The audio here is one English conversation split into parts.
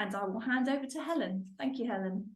and I will hand over to Helen. Thank you, Helen.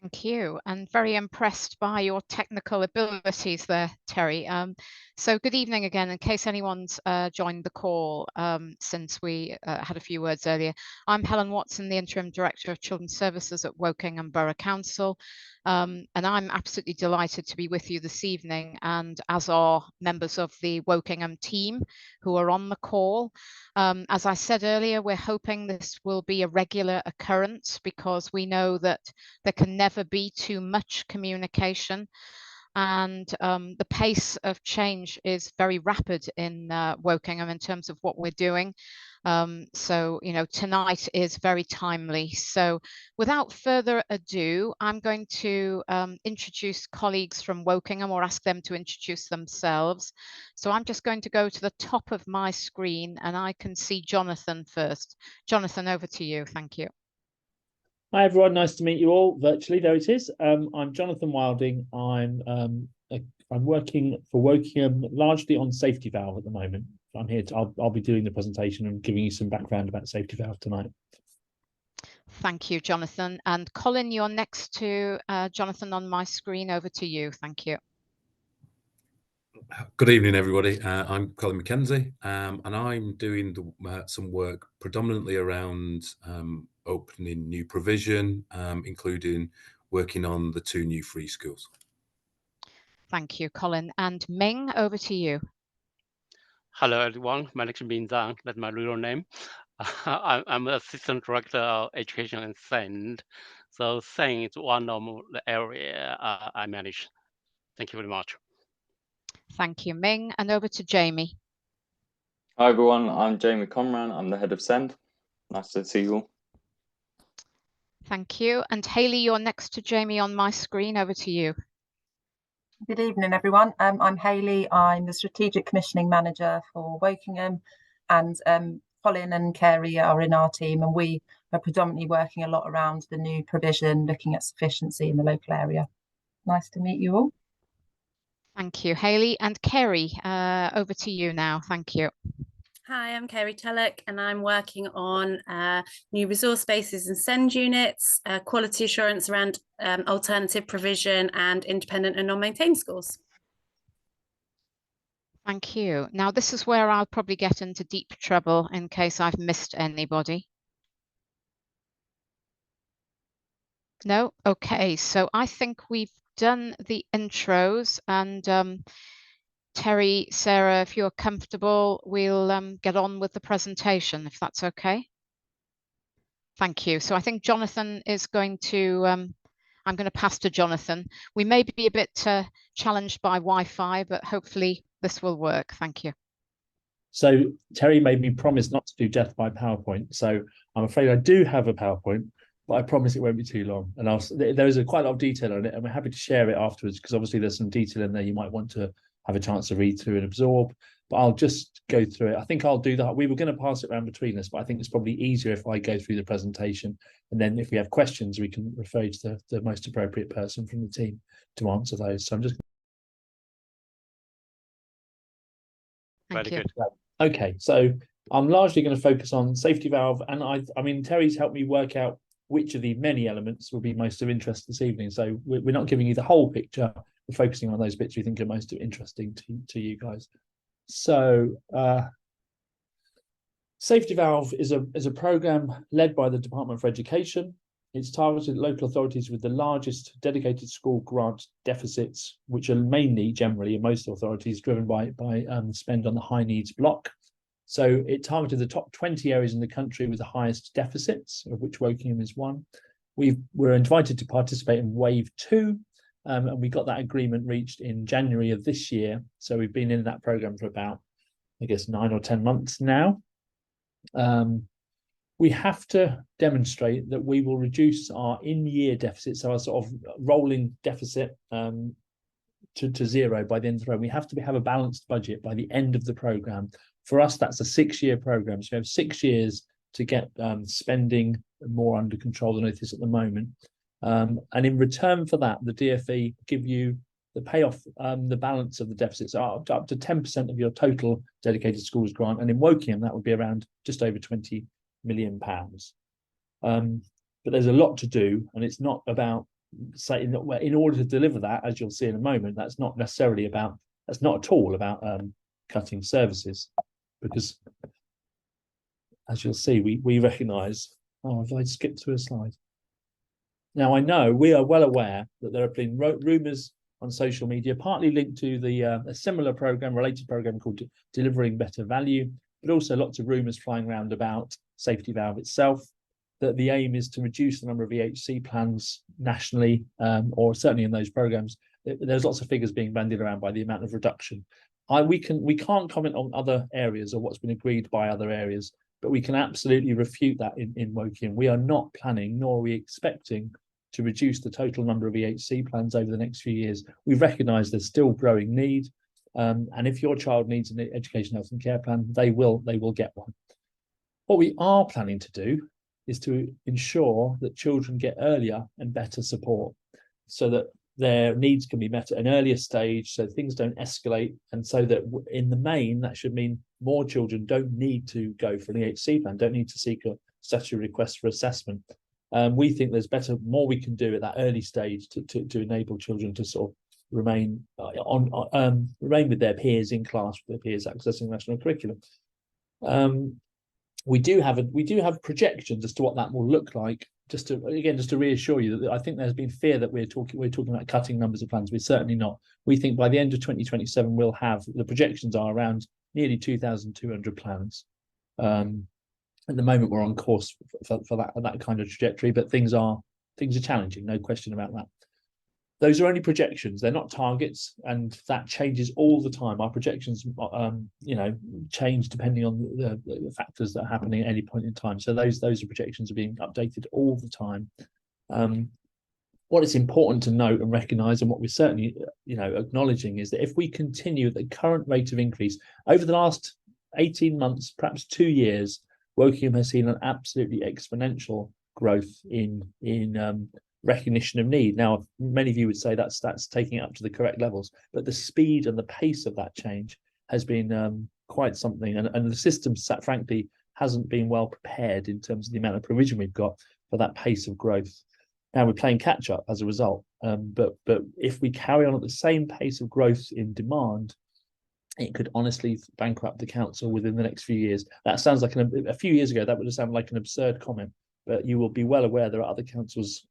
Thank you, and very impressed by your technical abilities there, Terry. So good evening again, in case anyone's joined the call since we had a few words earlier. I'm Helen Watson, the Interim Director of Children's Services at Wokingham Borough Council, and I'm absolutely delighted to be with you this evening, and as are members of the Wokingham team who are on the call. As I said earlier, we're hoping this will be a regular occurrence because we know that there can never be too much communication, and the pace of change is very rapid in Wokingham in terms of what we're doing. So, you know, tonight is very timely. So without further ado, I'm going to introduce colleagues from Wokingham, or ask them to introduce themselves. So I'm just going to go to the top of my screen and I can see Jonathan first. Jonathan, over to you. Thank you. Hi everyone, nice to meet you all virtually. There it is. I'm Jonathan Wilding. I'm working for Wokingham largely on safety valve at the moment. I'm here to, I'll be doing the presentation and giving you some background about safety valve tonight. Thank you, Jonathan. And Colin, you're next to Jonathan on my screen. Over to you. Thank you. Good evening, everybody. I'm Colin McKenzie, and I'm doing some work predominantly around opening new provision, including working on the 2 new free schools. Thank you, Colin. And Ming, over to you. Hello, everyone. My name is Ming Zhang. That's my real name. I'm Assistant Director of Education and SEND. So SEND is one of the area I manage. Thank you very much. Thank you, Ming. And over to Jamie. Hi, everyone. I'm Jamie Conran. I'm the head of SEND. Nice to see you all. Thank you. And Hayley, you're next to Jamie on my screen. Over to you. Good evening, everyone. I'm Hayley. I'm the Strategic Commissioning Manager for Wokingham, and Colin and Kerry are in our team, and we are predominantly working a lot around the new provision, looking at sufficiency in the local area. Nice to meet you all. Thank you, Hayley. And Kerry, over to you now. Thank you. Hi, I'm Kerry Tullock, and I'm working on new resource bases and SEND units, quality assurance around alternative provision and independent and non-maintained schools. Thank you. Now, this is where I'll probably get into deep trouble in case I've missed anybody. No? Okay, so I think we've done the intros, and Terry, Sarah, if you're comfortable, we'll get on with the presentation, if that's okay. Thank you. So I think Jonathan is going to, I'm going to pass to Jonathan. We may be a bit challenged by Wi-Fi, but hopefully this will work. Thank you. So Terry made me promise not to do death by PowerPoint. So I'm afraid I do have a PowerPoint, but I promise it won't be too long. And there's quite a lot of detail on it, and we're happy to share it afterwards, because obviously there's some detail in there you might want to have a chance to read through and absorb, but I'll just go through it. I think I'll do that. We were going to pass it around between us, but I think it's probably easier if I go through the presentation, and then if we have questions, we can refer you to the most appropriate person from the team to answer those. So I'm just Thank you. Okay, so I'm largely going to focus on safety valve, and I mean Terry's helped me work out which of the many elements will be most of interest this evening. So we're not giving you the whole picture. We're focusing on those bits we think are most interesting to you guys. So Safety Valve is a program led by the Department for Education. It's targeted at local authorities with the largest dedicated school grant deficits, which are mainly, generally, in most authorities, driven by spend on the high needs block. So it targeted the top 20 areas in the country with the highest deficits, of which Wokingham is one. We're invited to participate in Wave 2, and we got that agreement reached in January of this year. So we've been in that program for about, I guess, 9 or 10 months now. We have to demonstrate that we will reduce our in-year deficit, so our sort of rolling deficit to zero by the end of the program. We have to have a balanced budget by the end of the program. For us, that's a 6-year program. So we have 6 years to get spending more under control than it is at the moment. And in return for that, the DfE give you the payoff, the balance of the deficits up to 10% of your total dedicated schools grant. And in Wokingham, that would be around just over £20 million. But there's a lot to do, and it's not about saying that in order to deliver that, as you'll see in a moment, that's not at all about cutting services, because as you'll see, we recognise. Oh, have I skipped to a slide? Now, I know we are well aware that there have been rumours on social media, partly linked to a similar related program called Delivering Better Value, but also lots of rumours flying around about Safety Valve itself, that the aim is to reduce the number of EHC plans nationally, or certainly in those programs. There's lots of figures being bandied around by the amount of reduction. We can't comment on other areas or what's been agreed by other areas, but we can absolutely refute that in Wokingham. We are not planning, nor are we expecting, to reduce the total number of EHC plans over the next few years. We recognise there's still growing need, and if your child needs an education, health and care plan, they will get one. What we are planning to do is to ensure that children get earlier and better support, so that their needs can be met at an earlier stage, so things don't escalate, and so that in the main, that should mean more children don't need to go for an EHC plan, don't need to seek a statutory request for assessment. We think there's more we can do at that early stage to enable children to sort of remain with their peers in class, with their peers accessing national curriculum. We do have projections as to what that will look like. Just to reassure you that I think there's been fear that we're talking about cutting numbers of plans. We're certainly not. We think by the end of 2027 we'll have, the projections are around nearly 2,200 plans. At the moment we're on course for that kind of trajectory, but things are challenging, no question about that. Those are only projections, they're not targets, and that changes all the time. Our projections change depending on the factors that are happening at any point in time. So those projections are being updated all the time. What is important to note and recognise, and what we're certainly acknowledging, is that if we continue at the current rate of increase over the last 18 months, perhaps 2 years, Wokingham has seen an absolutely exponential growth in recognition of need. Now, many of you would say that's taking it up to the correct levels, but the speed and the pace of that change has been quite something, and the system, frankly, hasn't been well prepared in terms of the amount of provision we've got for that pace of growth. Now we're playing catch up as a result, but if we carry on at the same pace of growth in demand, it could honestly bankrupt the council within the next few years. That sounds like a few years ago that would have sounded like an absurd comment, but you will be well aware there are other councils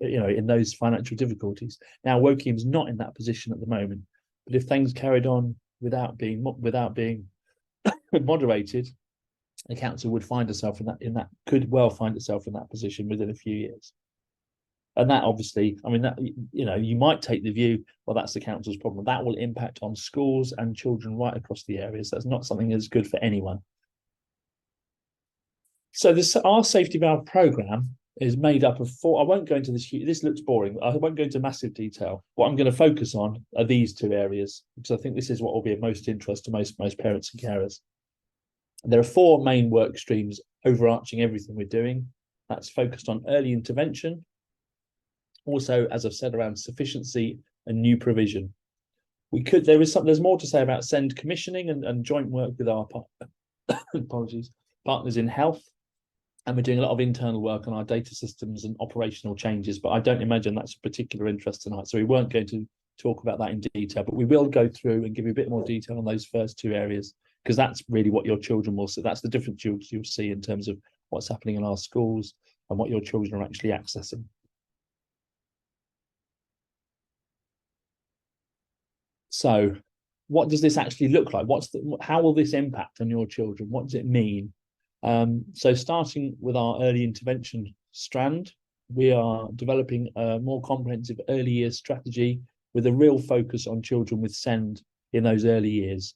in those financial difficulties. Now Wokingham's not in that position at the moment, but if things carried on without being moderated, the council would find itself could well find itself in that position within a few years. And that obviously, you might take the view, well, that's the council's problem. That will impact on schools and children right across the areas. That's not something that's good for anyone. So our safety valve programme is made up of 4. I won't go into this. This looks boring. I won't go into massive detail. What I'm going to focus on are these 2 areas, because I think this is what will be of most interest to most parents and carers. There are 4 main work streams overarching everything we're doing. That's focused on early intervention. Also, as I've said, around sufficiency and new provision. There's more to say about SEND commissioning and joint work with our partners in health. And we're doing a lot of internal work on our data systems and operational changes, but I don't imagine that's of particular interest tonight. So we weren't going to talk about that in detail, but we will go through and give you a bit more detail on those first 2 areas, because that's really what your children will see. That's the difference you'll see in terms of what's happening in our schools and what your children are actually accessing. So what does this actually look like? How will this impact on your children? What does it mean? So starting with our early intervention strand, we are developing a more comprehensive early years strategy with a real focus on children with SEND in those early years.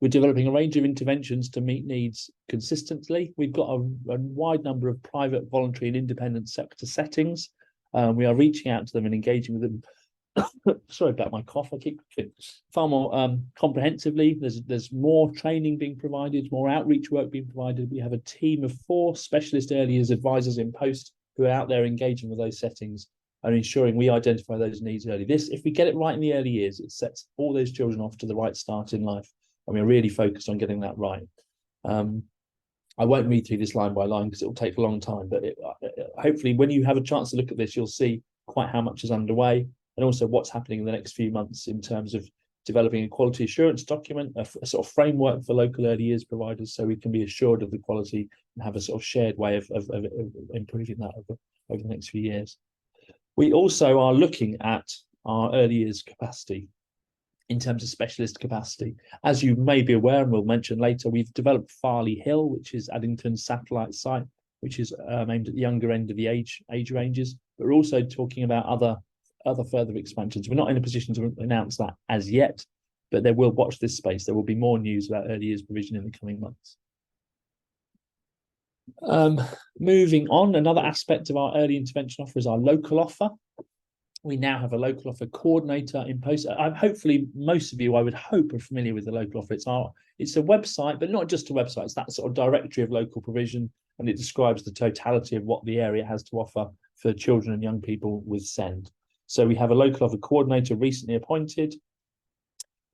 We're developing a range of interventions to meet needs consistently. We've got a wide number of private, voluntary and independent sector settings. We are reaching out to them and engaging with them. Sorry about my cough. I keep far more comprehensively. There's more training being provided, more outreach work being provided. We have a team of 4 specialist early years advisors in post who are out there engaging with those settings and ensuring we identify those needs early. If we get it right in the early years, it sets all those children off to the right start in life, and we're really focused on getting that right. I won't read through this line by line because it will take a long time, but hopefully when you have a chance to look at this, you'll see quite how much is underway and also what's happening in the next few months in terms of developing a quality assurance document, a sort of framework for local early years providers, so we can be assured of the quality and have a sort of shared way of improving that over the next few years. We also are looking at our early years capacity in terms of specialist capacity. As you may be aware, and we'll mention later, we've developed Farley Hill, which is Addington's satellite site, which is aimed at the younger end of the age ranges. But we're also talking about other further expansions. We're not in a position to announce that as yet, but they will watch this space. There will be more news about early years provision in the coming months. Moving on, another aspect of our early intervention offer is our local offer. We now have a local offer coordinator in post. Hopefully, most of you, I would hope, are familiar with the local offer. It's a website, but not just a website. It's that sort of directory of local provision, and it describes the totality of what the area has to offer for children and young people with SEND. So we have a local offer coordinator recently appointed.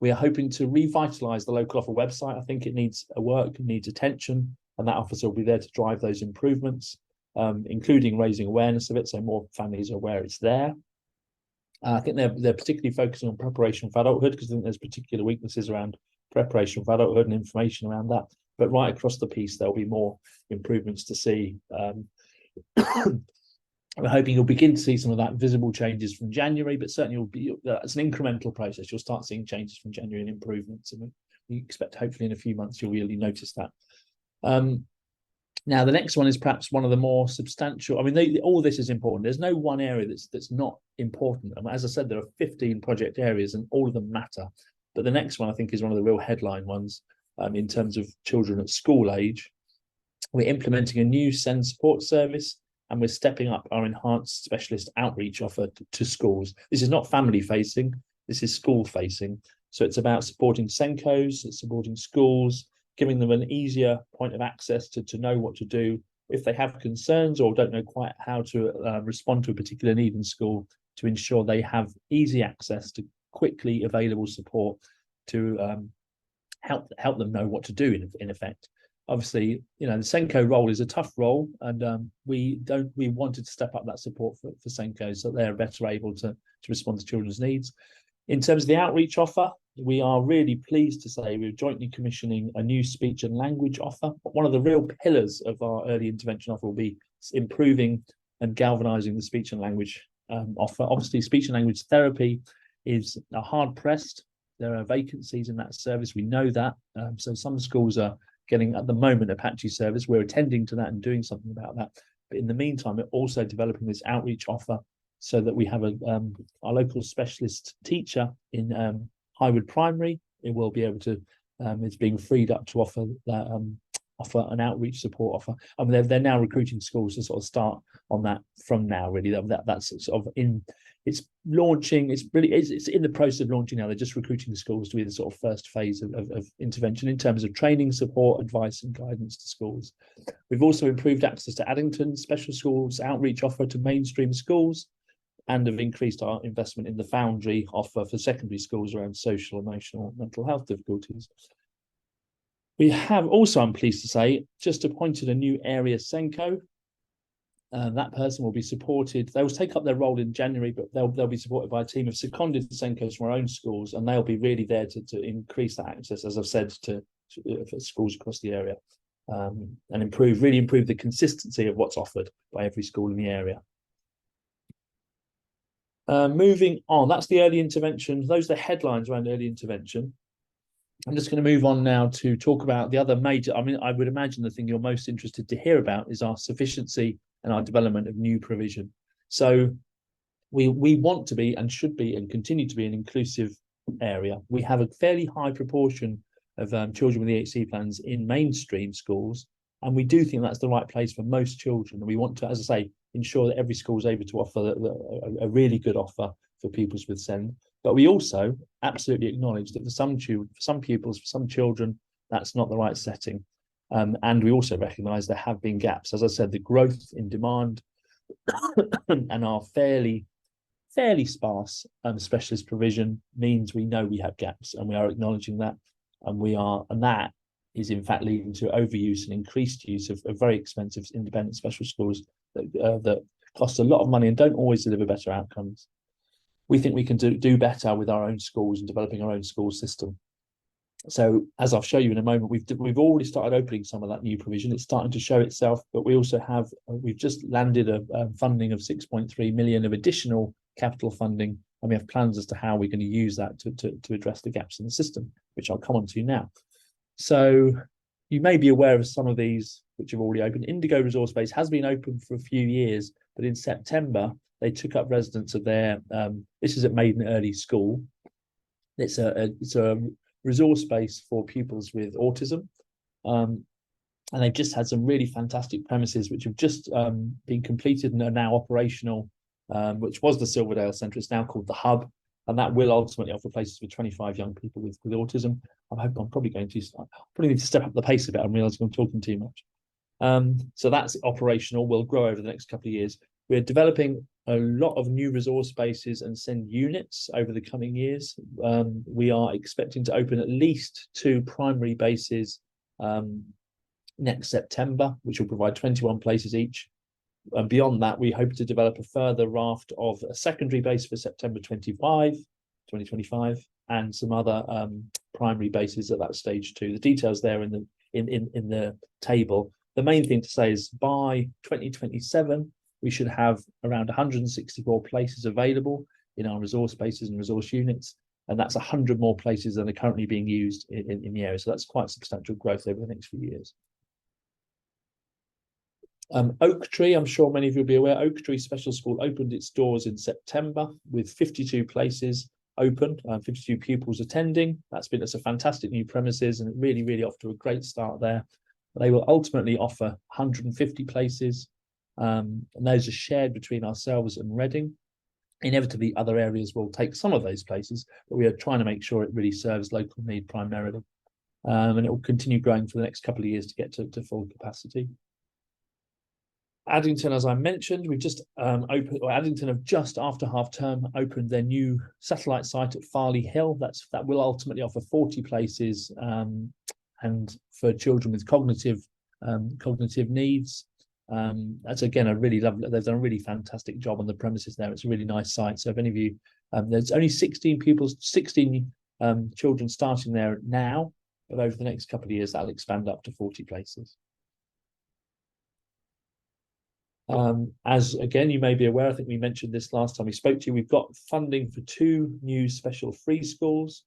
We are hoping to revitalise the local offer website. I think it needs work, it needs attention, and that officer will be there to drive those improvements, including raising awareness of it, so more families are aware it's there. I think they're particularly focusing on preparation for adulthood, because I think there's particular weaknesses around preparation for adulthood and information around that. But right across the piece, there'll be more improvements to see. We're hoping you'll begin to see some of that visible changes from January, but certainly it's an incremental process. You'll start seeing changes from January and improvements, and we expect hopefully in a few months you'll really notice that. Now, the next one is perhaps one of the more substantial. I mean, all this is important. There's no one area that's not important. And as I said, there are 15 project areas and all of them matter. But the next one, I think, is one of the real headline ones in terms of children at school age. We're implementing a new SEND support service, and we're stepping up our enhanced specialist outreach offer to schools. This is not family facing, this is school facing. So it's about supporting SENCOs, it's supporting schools, giving them an easier point of access to know what to do if they have concerns or don't know quite how to respond to a particular need in school, to ensure they have easy access to quickly available support to help them know what to do in effect. Obviously, the SENCO role is a tough role, and we wanted to step up that support for SENCOs so they're better able to respond to children's needs. In terms of the outreach offer, we are really pleased to say we're jointly commissioning a new speech and language offer. One of the real pillars of our early intervention offer will be improving and galvanising the speech and language offer. Obviously, speech and language therapy is hard pressed. There are vacancies in that service. We know that. So some schools are getting, at the moment, a patchy service. We're attending to that and doing something about that. But in the meantime, we're also developing this outreach offer so that we have our local specialist teacher in Highwood Primary. It will be able to, it's being freed up to offer that, offer an outreach support offer. I mean, they're now recruiting schools to sort of start on that from now. Really, that's sort of it's launching. It's in the process of launching now. They're just recruiting schools to be the sort of first phase of intervention in terms of training, support, advice, and guidance to schools. We've also improved access to Addington special schools outreach offer to mainstream schools, and have increased our investment in the Foundry offer for secondary schools around social, emotional, mental health difficulties. We have also, I'm pleased to say, just appointed a new area SENCO. That person will be supported. They will take up their role in January, but they'll be supported by a team of seconded SENCOs from our own schools, and they'll be really there to increase that access, as I've said, for schools across the area, and really improve the consistency of what's offered by every school in the area. Moving on, that's the early intervention. Those are the headlines around early intervention. I'm just going to move on now to talk about the other major, I would imagine the thing you're most interested to hear about is our sufficiency and our development of new provision. So we want to be and should be and continue to be an inclusive area. We have a fairly high proportion of children with EHC plans in mainstream schools, and we do think that's the right place for most children. And we want to, as I say, ensure that every school is able to offer a really good offer for pupils with SEND. But we also absolutely acknowledge that for some pupils, for some children, that's not the right setting. And we also recognise there have been gaps. As I said, the growth in demand and our fairly sparse specialist provision means we know we have gaps, and we are acknowledging that, and that is in fact leading to overuse and increased use of very expensive independent special schools that cost a lot of money and don't always deliver better outcomes. We think we can do better with our own schools and developing our own school system. So as I'll show you in a moment, we've already started opening some of that new provision. It's starting to show itself, but we also have, we've just landed a funding of 6.3 million of additional capital funding, and we have plans as to how we're going to use that to address the gaps in the system, which I'll come on to now. So you may be aware of some of these which have already opened. Indigo Resource Base has been open for a few years, but in September, they took up residents of their, this is at Maiden Early School. It's a resource base for pupils with autism. And they've just had some really fantastic premises which have just been completed and are now operational, which was the Silverdale Centre. It's now called the Hub, and that will ultimately offer places for 25 young people with autism. I'm probably going to need to step up the pace a bit. I'm realising I'm talking too much. So that's operational, will grow over the next couple of years. We're developing a lot of new resource spaces and SEND units over the coming years. We are expecting to open at least 2 primary bases next September, which will provide 21 places each. And beyond that, we hope to develop a further raft of a secondary base for September 2025, and some other primary bases at that stage too. The details there in the table. The main thing to say is by 2027, we should have around 164 places available in our resource bases and resource units, and that's 100 more places than are currently being used in the area. So that's quite substantial growth over the next few years. Oak Tree, I'm sure many of you will be aware, Oak Tree Special School opened its doors in September with 52 places open, 52 pupils attending. That's a fantastic new premises, and really off to a great start there. They will ultimately offer 150 places, and those are shared between ourselves and Reading. Inevitably, other areas will take some of those places, but we are trying to make sure it really serves local need primarily. And it will continue growing for the next couple of years to get to full capacity. Addington, as I mentioned, we've just Addington have just after half term opened their new satellite site at Farley Hill. That will ultimately offer 40 places, and for children with cognitive needs. That's again a really lovely. They've done a really fantastic job on the premises there. It's a really nice site. So if any of you, there's only 16 children starting there now, but over the next couple of years that'll expand up to 40 places. As again, you may be aware, I think we mentioned this last time we spoke to you, we've got funding for 2 new special free schools.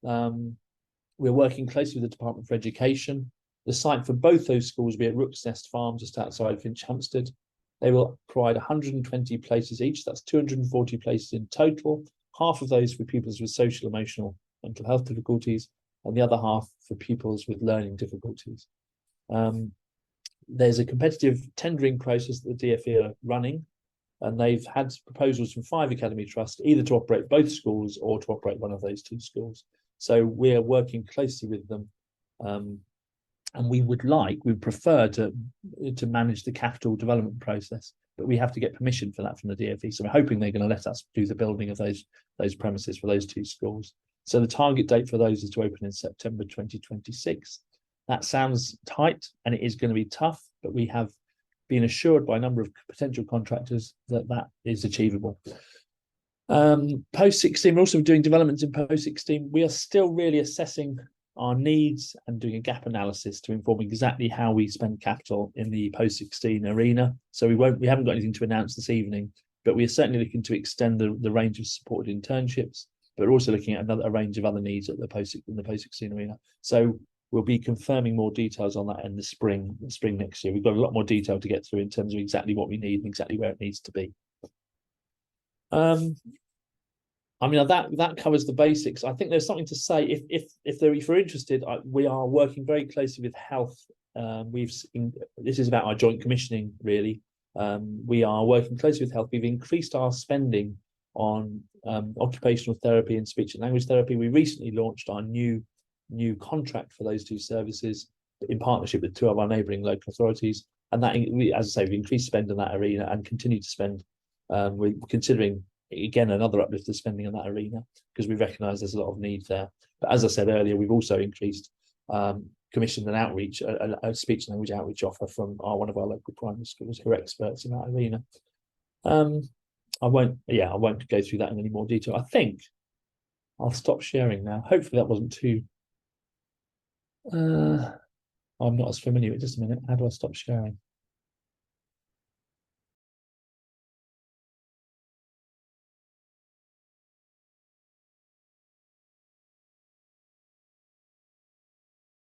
We're working closely with the Department for Education. The site for both those schools will be at Rook's Nest Farm, just outside Finch Hampstead. They will provide 120 places each. That's 240 places in total. Half of those for pupils with social, emotional, mental health difficulties, and the other half for pupils with learning difficulties. There's a competitive tendering process that the DfE are running, and they've had proposals from 5 academy trusts either to operate both schools or to operate one of those 2 schools. So we're working closely with them, and we would prefer to manage the capital development process, but we have to get permission for that from the DfE. So we're hoping they're going to let us do the building of those premises for those 2 schools. So the target date for those is to open in September 2026. That sounds tight, and it is going to be tough, but we have been assured by a number of potential contractors that that is achievable. Post-16, we're also doing developments in post-16. We are still really assessing our needs and doing a gap analysis to inform exactly how we spend capital in the post-16 arena. So we haven't got anything to announce this evening, but we are certainly looking to extend the range of supported internships, but we're also looking at a range of other needs at in the post-16 arena. So we'll be confirming more details on that in the spring next year. We've got a lot more detail to get through in terms of exactly what we need and exactly where it needs to be. I mean, that covers the basics. I think there's something to say if you're interested. We are working very closely with health. This is about our joint commissioning, really. We are working closely with health. We've increased our spending on occupational therapy and speech and language therapy. We recently launched our new contract for those 2 services in partnership with 2 of our neighbouring local authorities, and that, as I say, we've increased spend in that arena and continue to spend. We're considering again another uplift of spending in that arena because we recognise there's a lot of need there. But as I said earlier, we've also increased commissioned an outreach, a speech and language outreach offer from one of our local primary schools who are experts in that arena. I won't go through that in any more detail. I think I'll stop sharing now. Hopefully that wasn't too. I'm not as familiar with it. Just a minute. How do I stop sharing?